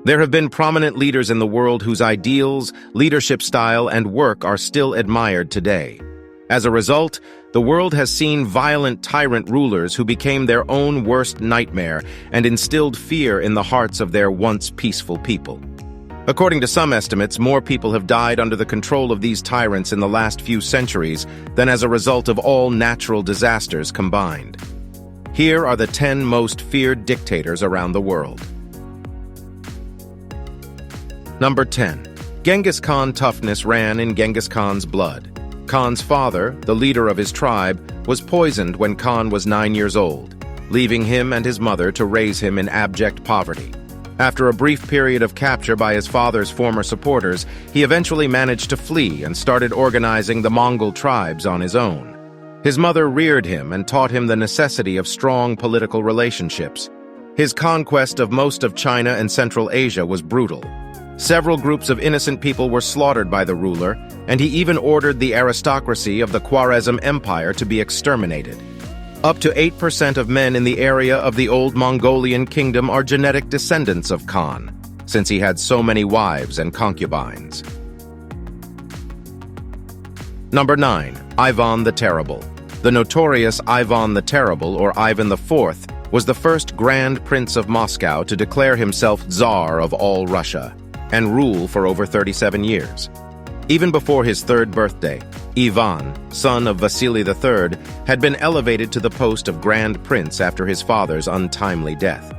There have been prominent leaders in the world whose ideals, leadership style, and work are still admired today. As a result, the world has seen violent tyrant rulers who became their own worst nightmare and instilled fear in the hearts of their once peaceful people. According to some estimates, more people have died under the control of these tyrants in the last few centuries than as a result of all natural disasters combined. Here are the 10 most feared dictators around the world. Number 10. Genghis Khan. Toughness ran in Genghis Khan's blood. Khan's father, the leader of his tribe, was poisoned when Khan was 9 years old, leaving him and his mother to raise him in abject poverty. After a brief period of capture by his father's former supporters, he eventually managed to flee and started organizing the Mongol tribes on his own. His mother reared him and taught him the necessity of strong political relationships. His conquest of most of China and Central Asia was brutal. Several groups of innocent people were slaughtered by the ruler, and he even ordered the aristocracy of the Khwarezm Empire to be exterminated. Up to 8% of men in the area of the old Mongolian kingdom are genetic descendants of Khan, since he had so many wives and concubines. Number 9. Ivan the Terrible. The notorious Ivan the Terrible, or Ivan IV, was the first Grand Prince of Moscow to declare himself Tsar of all Russia and rule for over 37 years. Even before his third birthday, Ivan, son of Vasily III, had been elevated to the post of Grand Prince after his father's untimely death.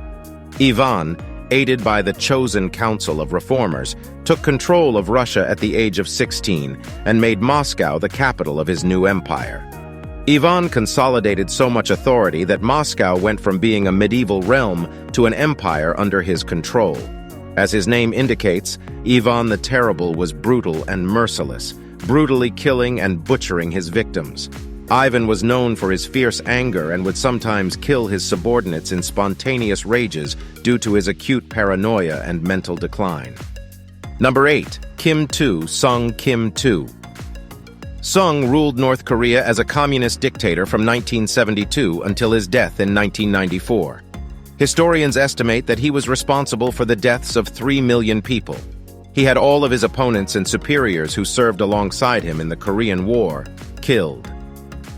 Ivan, aided by the chosen council of reformers, took control of Russia at the age of 16 and made Moscow the capital of his new empire. Ivan consolidated so much authority that Moscow went from being a medieval realm to an empire under his control. As his name indicates, Ivan the Terrible was brutal and merciless, brutally killing and butchering his victims. Ivan was known for his fierce anger and would sometimes kill his subordinates in spontaneous rages due to his acute paranoia and mental decline. Number 8. Kim Il-sung. Kim Il-sung ruled North Korea as a communist dictator from 1972 until his death in 1994. Historians estimate that he was responsible for the deaths of 3 million people. He had all of his opponents and superiors who served alongside him in the Korean War killed.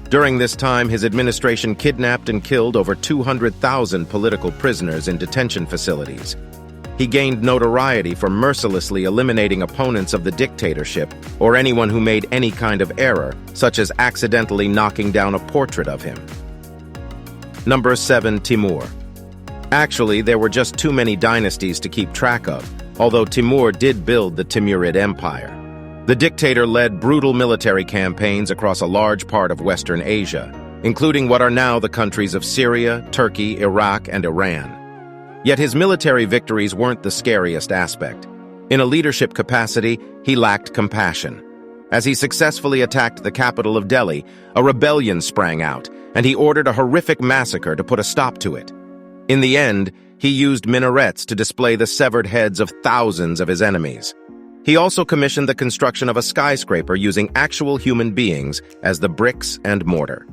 During this time, his administration kidnapped and killed over 200,000 political prisoners in detention facilities. He gained notoriety for mercilessly eliminating opponents of the dictatorship or anyone who made any kind of error, such as accidentally knocking down a portrait of him. Number 7. Timur. Actually, there were just too many dynasties to keep track of, although Timur did build the Timurid Empire. The dictator led brutal military campaigns across a large part of Western Asia, including what are now the countries of Syria, Turkey, Iraq, and Iran. Yet his military victories weren't the scariest aspect. In a leadership capacity, he lacked compassion. As he successfully attacked the capital of Delhi, a rebellion sprang out, and he ordered a horrific massacre to put a stop to it. In the end, he used minarets to display the severed heads of thousands of his enemies. He also commissioned the construction of a skyscraper using actual human beings as the bricks and mortar.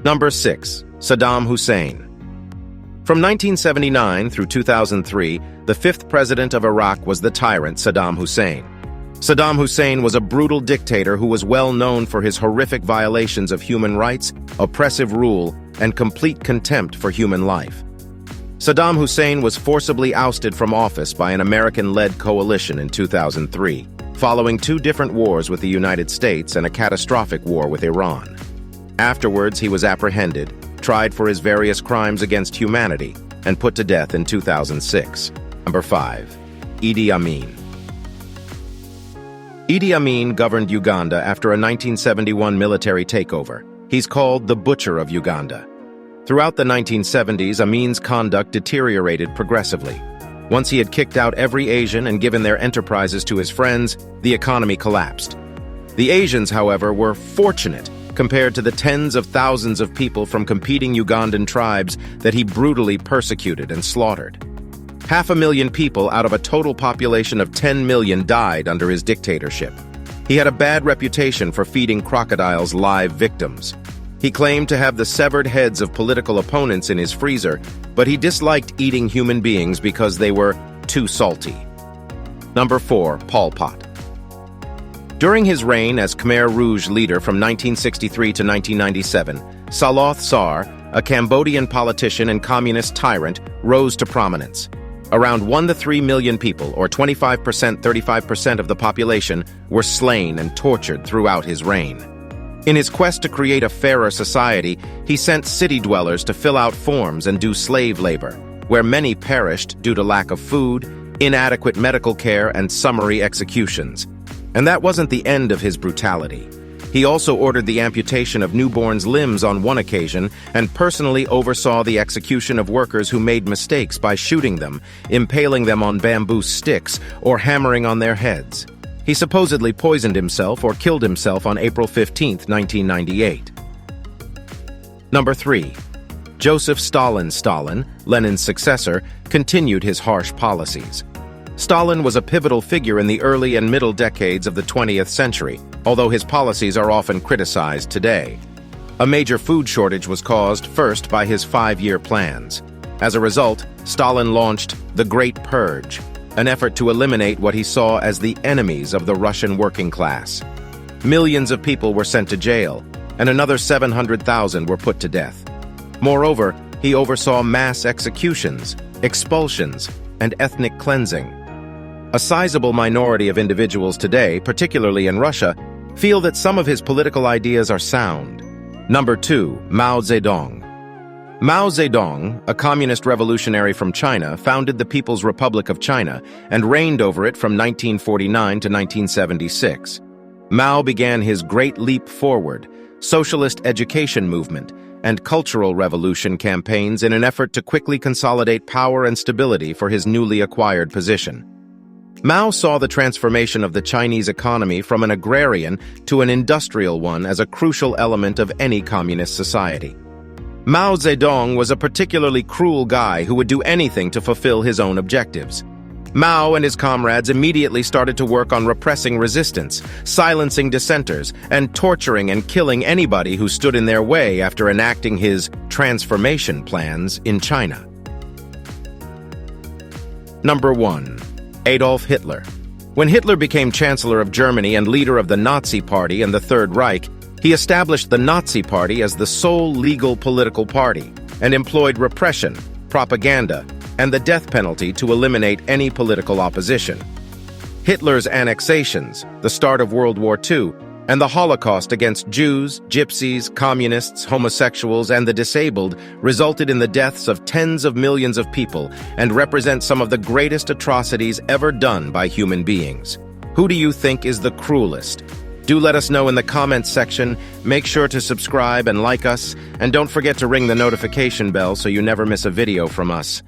Number 6. Saddam Hussein. From 1979 through 2003, the 5th president of Iraq was the tyrant Saddam Hussein. Saddam Hussein was a brutal dictator who was well known for his horrific violations of human rights, oppressive rule, and complete contempt for human life. Saddam Hussein was forcibly ousted from office by an American-led coalition in 2003, following 2 different wars with the United States and a catastrophic war with Iran. Afterwards, he was apprehended, tried for his various crimes against humanity, and put to death in 2006. Number 5. Idi Amin. Idi Amin governed Uganda after a 1971 military takeover. He's called the Butcher of Uganda. Throughout the 1970s, Amin's conduct deteriorated progressively. Once he had kicked out every Asian and given their enterprises to his friends, the economy collapsed. The Asians, however, were fortunate compared to the tens of thousands of people from competing Ugandan tribes that he brutally persecuted and slaughtered. 500,000 people out of a total population of 10 million died under his dictatorship. He had a bad reputation for feeding crocodiles live victims. He claimed to have the severed heads of political opponents in his freezer, but he disliked eating human beings because they were too salty. Number 4. Pol Pot. During his reign as Khmer Rouge leader from 1963 to 1997, Saloth Sar, a Cambodian politician and communist tyrant, rose to prominence. Around 1 to 3 million people, or 35% of the population, were slain and tortured throughout his reign. In his quest to create a fairer society, he sent city dwellers to fill out forms and do slave labor, where many perished due to lack of food, inadequate medical care, and summary executions. And that wasn't the end of his brutality. He also ordered the amputation of newborns' limbs on one occasion and personally oversaw the execution of workers who made mistakes by shooting them, impaling them on bamboo sticks, or hammering on their heads. He supposedly poisoned himself or killed himself on April 15, 1998. Number 3. Joseph Stalin. Stalin, Lenin's successor, continued his harsh policies. Stalin was a pivotal figure in the early and middle decades of the 20th century, although his policies are often criticized today. A major food shortage was caused first by his 5-year plans. As a result, Stalin launched the Great Purge, an effort to eliminate what he saw as the enemies of the Russian working class. Millions of people were sent to jail, and another 700,000 were put to death. Moreover, he oversaw mass executions, expulsions, and ethnic cleansing. A sizable minority of individuals today, particularly in Russia, feel that some of his political ideas are sound. Number 2. Mao Zedong. Mao Zedong, a communist revolutionary from China, founded the People's Republic of China and reigned over it from 1949 to 1976. Mao began his Great Leap Forward, socialist education movement, and cultural revolution campaigns in an effort to quickly consolidate power and stability for his newly acquired position. Mao saw the transformation of the Chinese economy from an agrarian to an industrial one as a crucial element of any communist society. Mao Zedong was a particularly cruel guy who would do anything to fulfill his own objectives. Mao and his comrades immediately started to work on repressing resistance, silencing dissenters, and torturing and killing anybody who stood in their way after enacting his transformation plans in China. Number 1. Adolf Hitler. When Hitler became Chancellor of Germany and leader of the Nazi Party and the Third Reich, he established the Nazi Party as the sole legal political party and employed repression, propaganda, and the death penalty to eliminate any political opposition. Hitler's annexations, the start of World War II, and the Holocaust against Jews, Gypsies, communists, homosexuals, and the disabled resulted in the deaths of tens of millions of people and represent some of the greatest atrocities ever done by human beings. Who do you think is the cruelest? Do let us know in the comments section. Make sure to subscribe and like us, and don't forget to ring the notification bell so you never miss a video from us.